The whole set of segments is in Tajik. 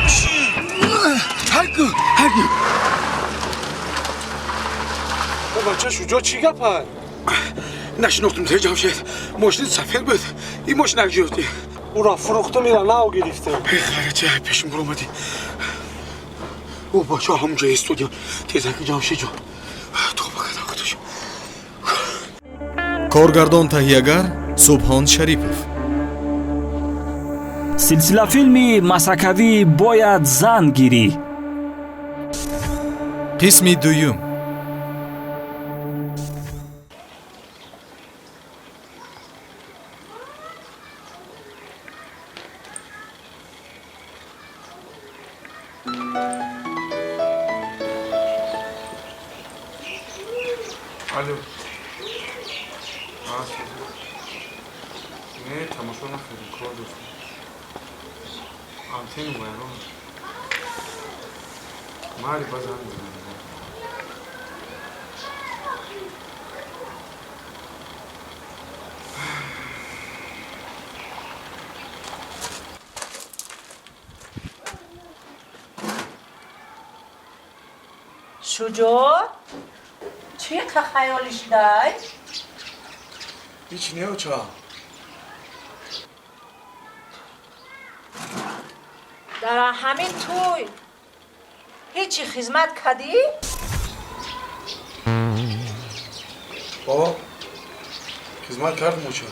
بشی هرگو بچه شجاع چی گپن؟ نشناختم ته جمشید ماشین سفید بود این ماشین نگیردی او را فروخته میره نه او گرفته خیلی پیشم برو اومدی او باشه همونجا ایستودیم تیزک جمشید جان تو بکن آقا کارگردان تهیه‌گر سبحان شریفов سلسله فیلمی مسکوی باید زن گیری قسمی دویم الو نه تماشا نکردم کار داشتم آنتن اومدم مالی باز هم میزنم شجاع چی که خیالش دای؟ هیچ نه چا در همین توی هیچی خدمت کردی؟ بابا خدمت کردم و چا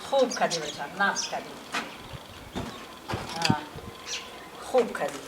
خوب کردی بچه نفس کردی خوب کردی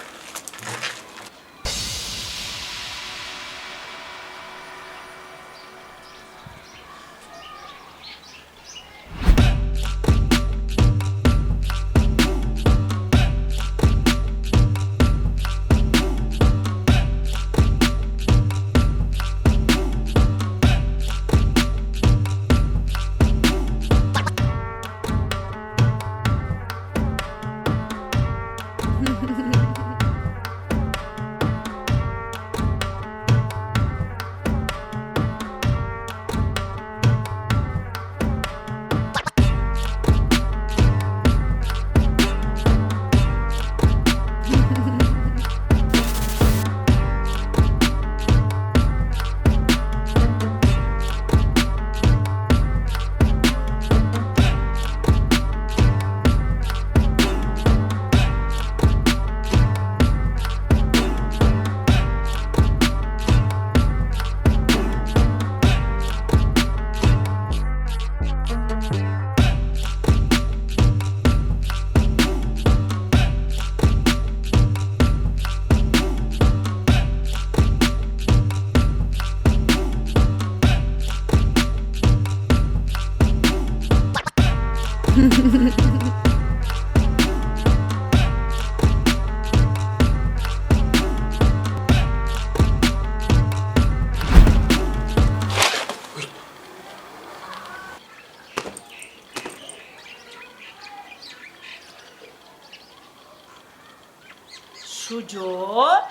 شجاع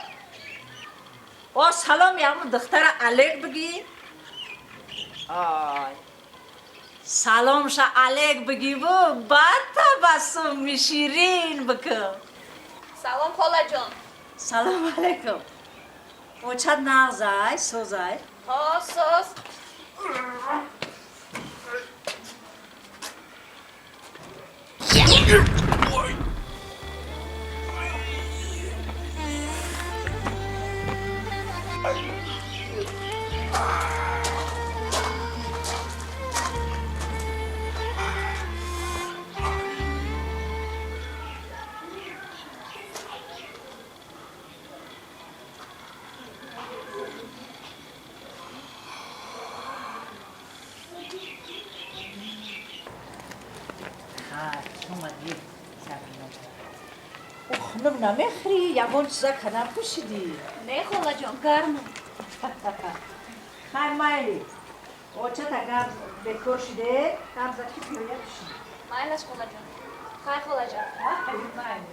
او سلام یارم دختر علیک بگی آی سلامش علیک بگی و بعد تبسم میشیرین بکن سلام خاله جان سلام علیکم او چند نغزای سوزای ها ساز اومدی او خانم نمیخری یمون چیزا کنم پوشیدی نه خاله جان گرمه خیر مایلی او چه تا گرم بکر شده گرم زکی پیویه بشید مایل است خاله جان خیر خاله جان مایلی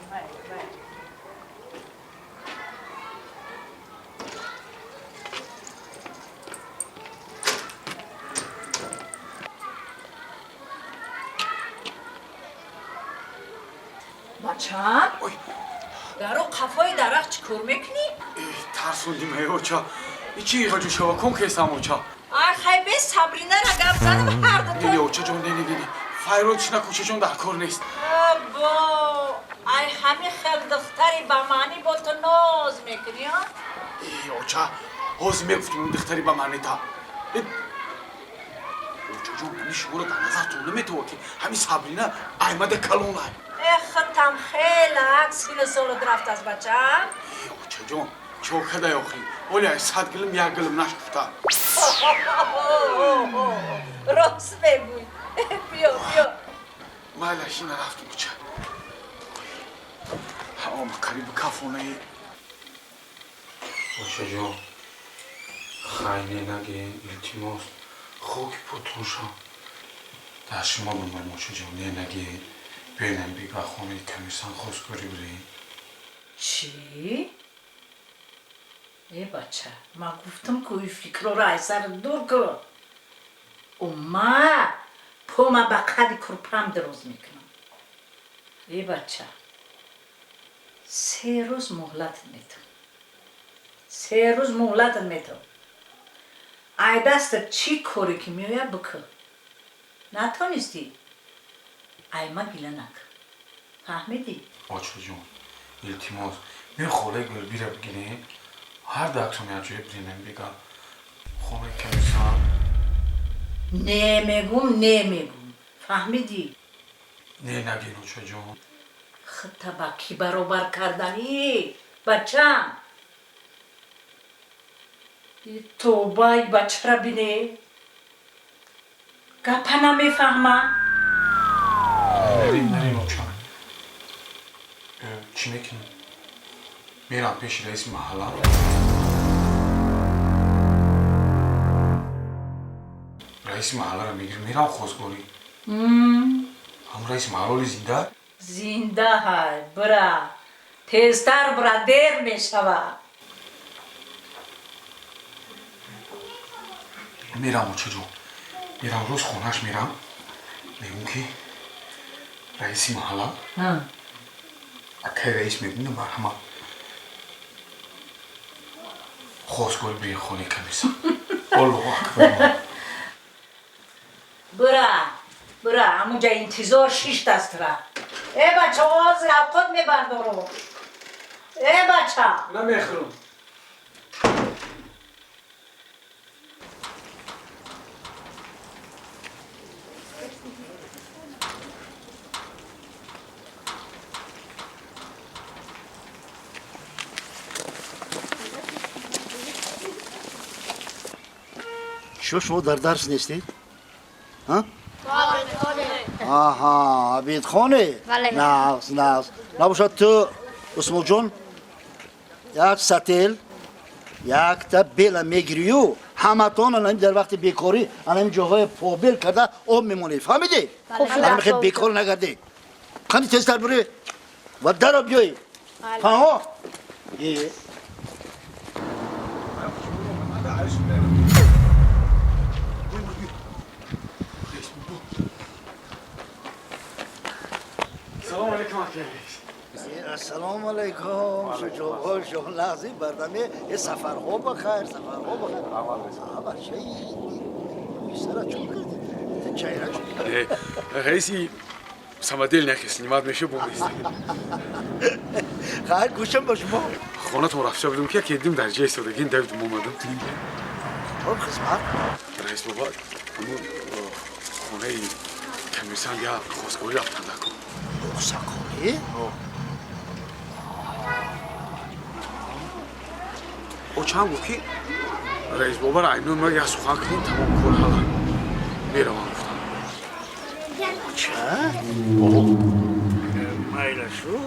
بچم даро қафои дарахт чӣ кор мекунӣ? тарсондим ай оча. Ичи иғаҷу шава кун кесам оча. ай хай бе сабринара гап задам ҳар Не дутон. оча ҷон, не. Файрод чина кӯчаҷон дар кор нест. або ай ҳами хел духтари ба маънӣ бо ту ноз мекунӣ ҳа? Оча, ҳозир мегуфтим он духтари ба маънита. Оча ҷон, ҳами шуморо дар назартон наметавад ки ҳами Сабрина Аҳмади калон ай. хатам хела сини солат рафтааст бачаам. Оча ҷон, чо кадай охӣ? Оли ай 100 гилм 1 гилм нашуфта. рост мегӯй. биё Майлаш ина рафтум оча. ҳамама қариби кафонаи. Оча ҷон, хайне нагин, илтимос, хоки потон шам. Дар шумо бимарм оча ҷон, не нагин. Биёнем бига хонаи камисан хостгорӣ бирем. чӣ? бача ман гуфтам ки уи фикрора ай сар дур кун. ума пома ба қади курпам дароз мекунам. бача 3 рӯз муҳлатат метам. 3 рӯз муҳлатат метам. ай дастат чӣ коре ки меояд бикун. натонистӣ ай ма гила накун. фаҳмидӣ? Оча ҷон, илтимос, биё холаи Гулбира бигирем. ҳар дактум якҷоя биринем бига хонаи камисан. немегум. фаҳмидӣ? Не нагин оча ҷон. хита ба кӣ баробар карданӣ бачам? тобай бачара бинӣ гапа намефаҳма. Нарем оча. Чӣ мекунем? Мерам пеши раиси маҳалла. раиси маҳалларо мегирем, мерам хостгорӣ. ҳамун раиси маҳалла оли зинда? зинда ҳай бира. тезтар бира, дер мешавад. мерам оча ҷон. мерам рӯз хонаш мерам. мегӯм ки раиси маҳалла акай раис мегӯна марҳамат хостгорӣ бирем хонаи камисан. аллоҳу акбар. бира ҳамунҷа интизор шишт аст ра. бача ҳозир авқот мебардору. бача намехӯрам. شما در درس نیستید؟ ها؟ آها عبید خانه؟ نه نباشد تو اسمو جون یک سطل یک تا بیل میگیری و همتون الان در وقت بیکاری الان جاهای پابل کرده آب میمونی فهمیدی؟ الان خیلی بیکار نگردی خیلی تیزتر بری و در آب بیایی فهمو؟ سلام علیکم اکبر. سلام علیکم شجاع شما لحظه بردمی یه سفرها بخیر بچه این سر چون کردی چایرا раиси самодел нахе снимат меша бомист. خیر گوشم با شما خونتون рафта будем ки кедим дар ҷои истодагин давидум омадам. خب خدمت раис боба ҳамун хонаи камисан я хостгорӣ рафтанда кун. رخصتخانه؟ очаам гуфт ки раис бобаро айнон ма як сухан кардем тамом кор ҳала меравам гуфтам. چه؟ مایل شو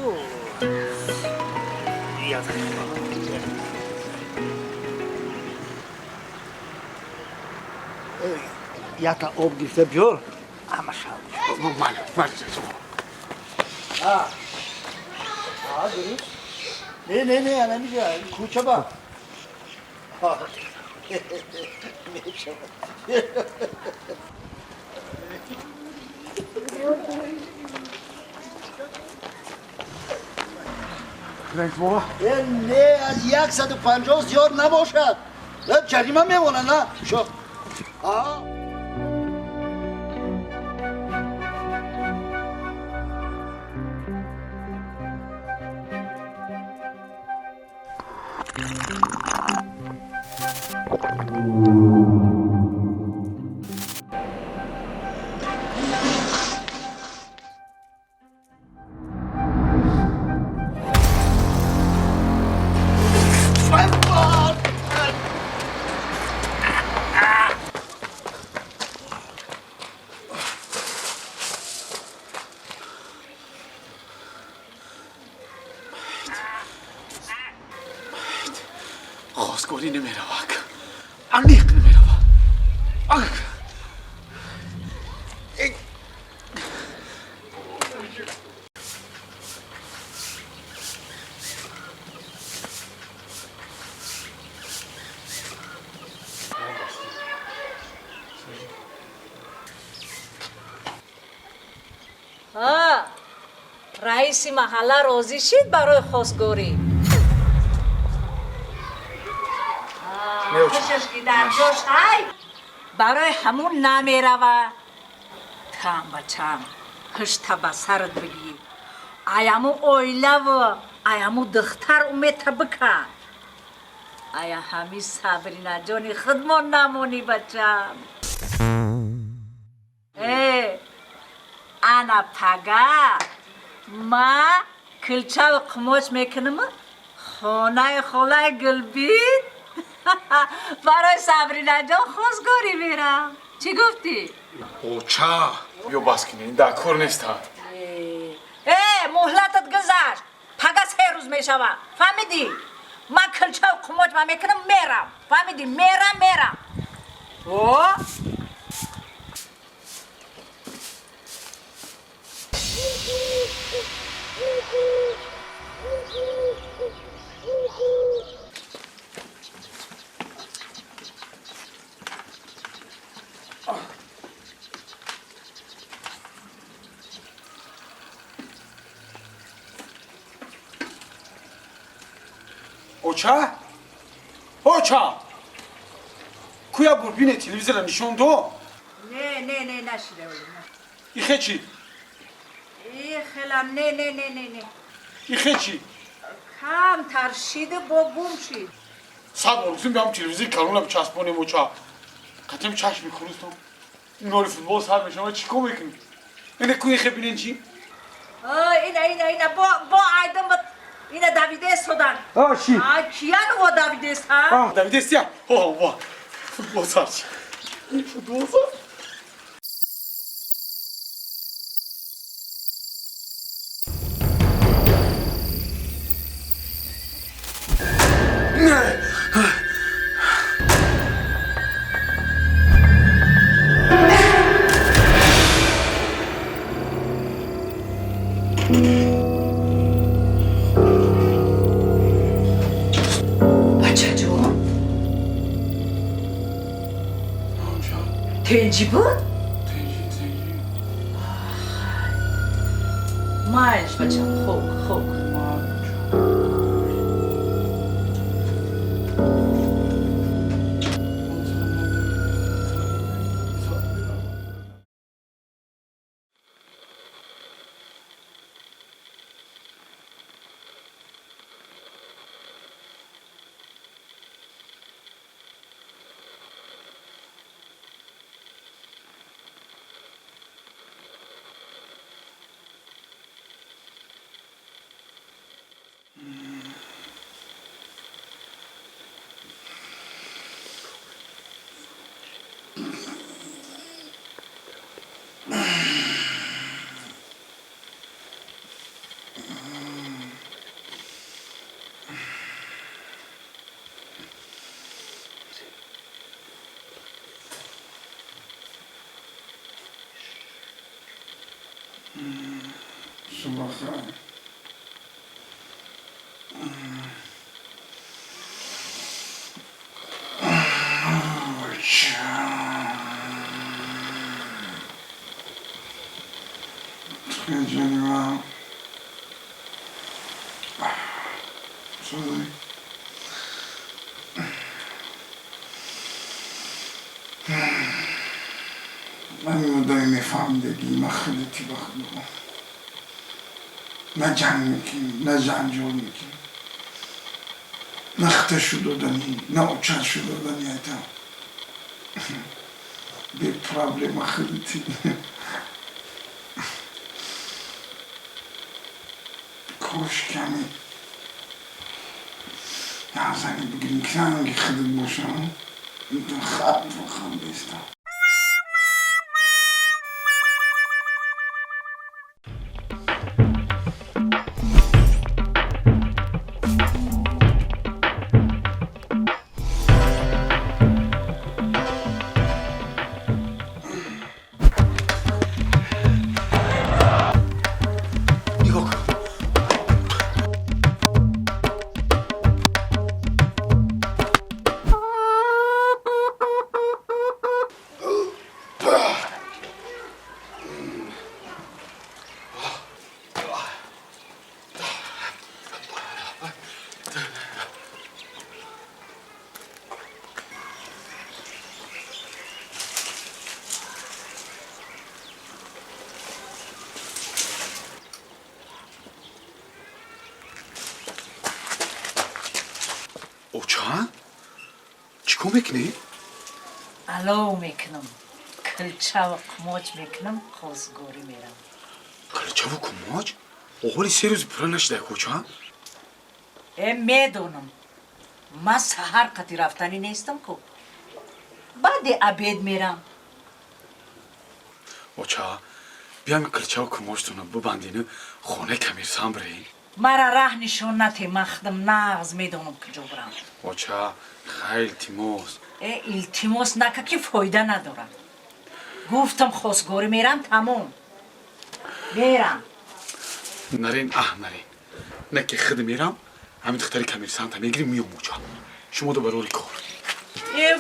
یا تا آب گرفته بیار همه شد درست؟ نه الان میگه کوچه با میشه رنگ بابا نه از 150 زیاد نباشد جریمه میمونه نه شو خواستگاری نمیره وک عمیق نمیره رئیس محله راضی شد برای خواستگاری خوشش که در جاش های برای همون نمیروه کم بچم هشت به سرت بگیر ایامو اویله و ایامو دختر امید بکن ایا همی صبرینا جانی خودمان نمونی بچم انا پگه ما کلچه و قماش میکنم خانه خاله گلبید برای صبرینا جان خواستگاری میرم چی گفتی؟ اوچا بیا بس کنه این در کار نیست مهلتت گذشت پگه 3 روز میشوه فهمیدی؟ من کلچه و قماش ما میکنم میرم فهمیدی؟ میرم اوچا کویا گربین تلویزیون نشون دو نه نشیده ولی ایخه چی؟ خیلم نه ایخه چی؟ کم ترشیده با گم شید صد بارسون بیام تلویزیون کانونم چسبانیم اوچا قطعیم چشم میخونستم این حال فوتبال سر میشم و چی کن میکنی؟ اینه کوی ایخه بینین چی؟ اینا با عیدم اینا دویده سودن چی؟ کیان و دویده است ها؟ دویده است یا؟ فوتبال سر چی؟ فوتبال سر؟ تنجی بود؟ تنجی مایش بچم خوک سبخان من مدای نفهمدگی مخلطی بخدو نه جنگ میکنیم نه جنجال میکنیم نه خطشو دادنی نه اوچنشو دادنی ایتم به پرابلم مخلطی کوش کمی یه زنی بگیم که هنگی خدت باشم این خواب بخوام بیستم اوچان؟ چیکار میکنی؟ الو میکنم کلچه و قماج میکنم خوزگوری میرم کلچه و کماج؟ ولی 3 روز پره نشده اوچان؟ میدونم من سهر قطی رفتنی نیستم که بعد عبید میرم اوچا بیام کلچه و کماجتونو ببندین خونه کمیرسان برین مرا ره نشون نتی مخدم نغز میدونم کجا برم اوچا خیلی تیموس التماس نکه که فایده ندارم گفتم خوزگوری میرم تموم میرم نرین نرین نه که خود میرم همین دختری کمیرسان تا میگیریم میام اوچا شما دو بروری کار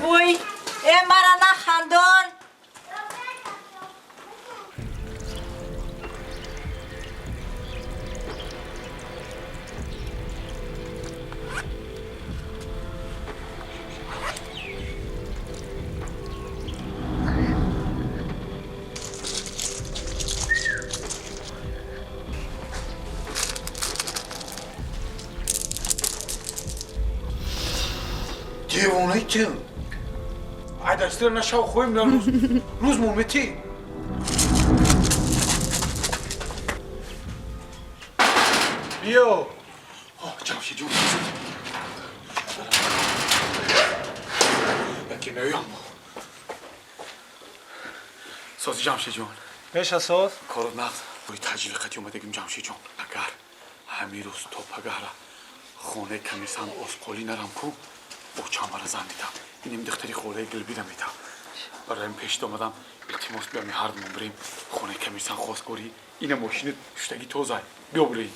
وای مرا نخندان دیوانه که ای دستیر نشاو خویم نه روز مومتی بیا جمشی جون یکی نیام سازی جمشی جون میشه اساس کارو نقض باید تجلیل خطی اومده گیم جمشی جون اگر همین روز تو پگهره خونه کمیسان اسقولی نرم کو اوچا مرا زن میدم اینم دختری خوله گلبی رو میدم برای این پیش دومدم التماس بیامی هردمون بریم خونه کمیسان خوزگوری اینه ماشین شتگی توزای بیا بریم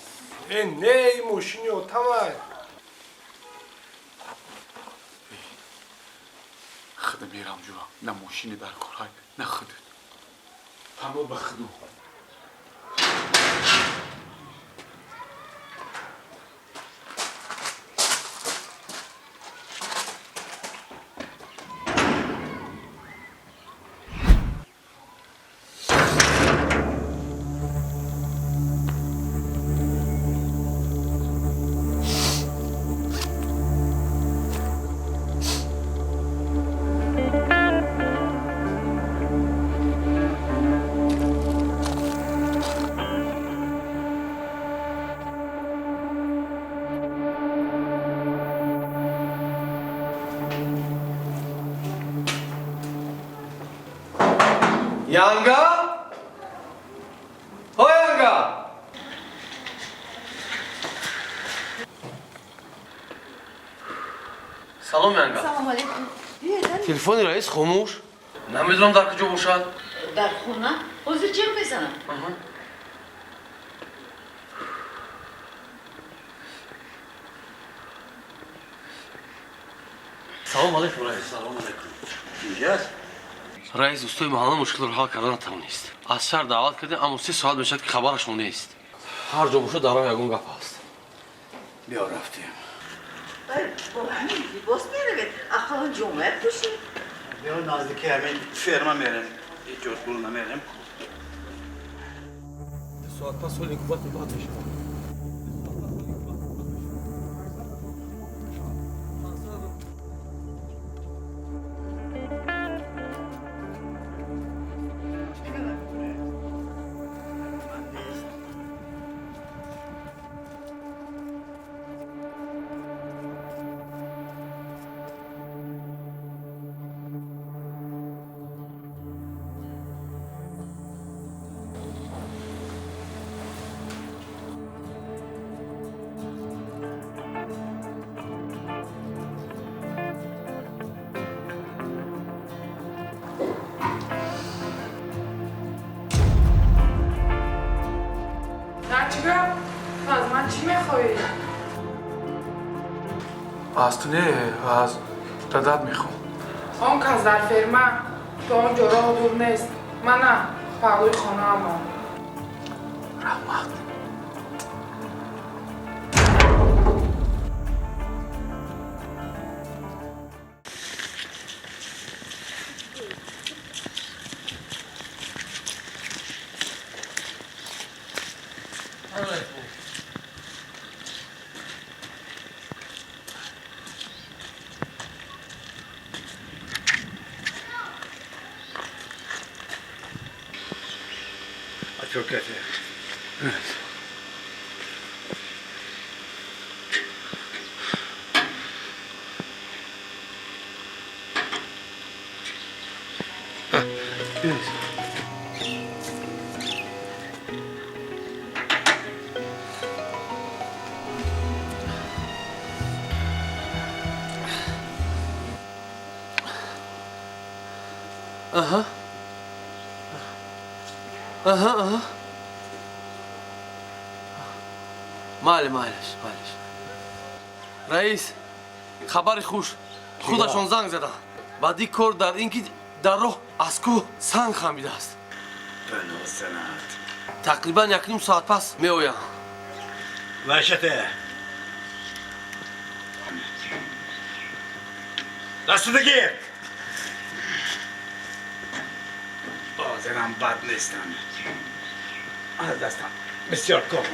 نه این ماشینی و تمام خود میرم جورا نه ماشینی در کارهای نه خودت همه به خودو یانگا ها یانگا سلام یانگا سلام علیکم تلفن رئیس خاموش نمیدونم در کجا باشد در خونه حضور جمع میزنم سلام علیکم رئیس سلام علیکم اینجاست رئیس دوستای محله مشکل رو حل کردن نتوانست از شهر دعوت کرده اما 3 ساعت میشد که خبرشون نیست هر جا باشه در راه یگان گپ است بیا رفتیم با همین لباس میره اخوان جمعه پوشید بیا نزدیکی همین فرما میرم یه جور برونه میرم ساعت پس ولی قوت باتش از من چی میخوایی؟ از تو نه از دادت میخوام آن کس در فرما تو آنجا راه دور نیست من نه پهلوی خانه اما رحمت çok kötü. Evet. Evet. Aha. Aha. معلش رئیس خبر خوش خودشون زنگ زدن بعدی کار در این که در راه از کوه سنگ خمیده است بنو سنت تقریبا یک نیم ساعت پس می آیم وحشته دستو بگیر حاضرم بد نیستم از دستم بسیار کار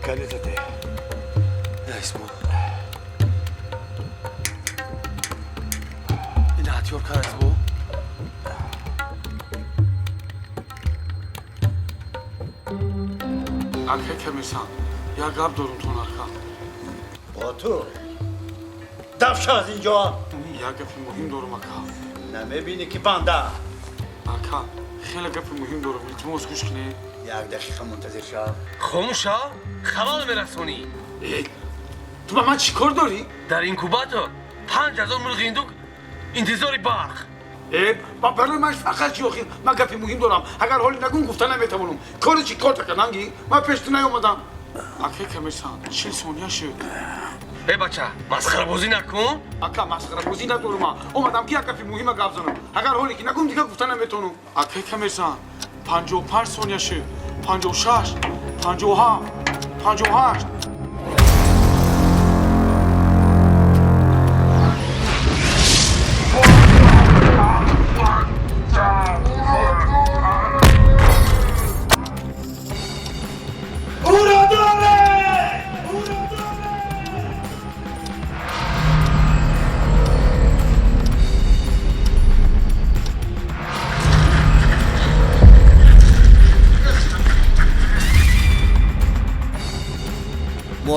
کلیتته رئیس ما این هتیار کار است بو اگه که میسن یا گاب دارم تو نرخم با تو دفش از اینجا یا گفی مهم دارم اکا نمیبینی که بنده اکا خیلی گفی مهم دارم التماس گوش کنی یک دقیقه منتظر شو خاموشا خبر میرسونی تو با من چی کار داری؟ در اینکوباتور 5000 مرغ انتظاری برق با برای من فقط جوخی من گفی مهم دارم اگر حالی نگون گفتن نمیتونم کاری چی کار تکننگی من پیش تو نیومدم اکا که میسن 40 ثانیه شد بچه مسخره بازی نکن اکا مسخره بازی ندارم اومدم که یک گفی مهم گپ زنم اگر حالی که نگم دیگه گفتن نمیتونم اکا که میسن 55 ثانیه شد 56 57 58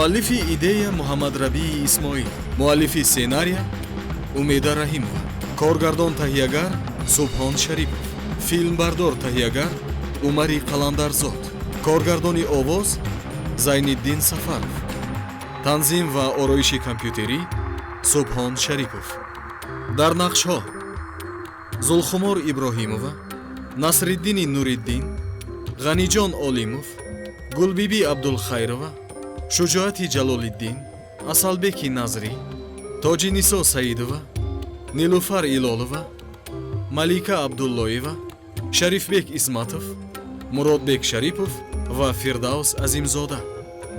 муаллифи идея муҳаммадрабии исмоил, муаллифи сценария умеда раҳимова, коргардон таҳиягар субҳон шарипов, филмбардор таҳиягар умари қаландарзод, коргардони овоз зайниддин сафаров, танзим ва ороиши компютерӣ субҳон шарипов. дар нақшҳо зулхумор иброҳимова, насриддини нуриддин, ғаниҷон олимов, гулбиби абдулхайрова, шуҷоати ҷалолиддин, асалбеки назрӣ, тоҷинисо саидова, нилуфар илолова, малика абдуллоева, шарифбек исматов, муродбек шарипов ва фирдавс азимзода.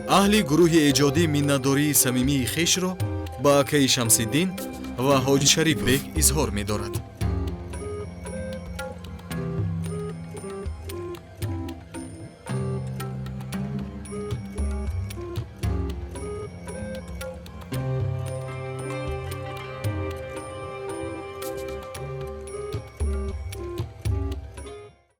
аҳли гурӯҳи эҷодӣ миннатдории самимии хешро ба акаи Шамсиддин ва ҳоҷи Шариф бег изҳор медорад.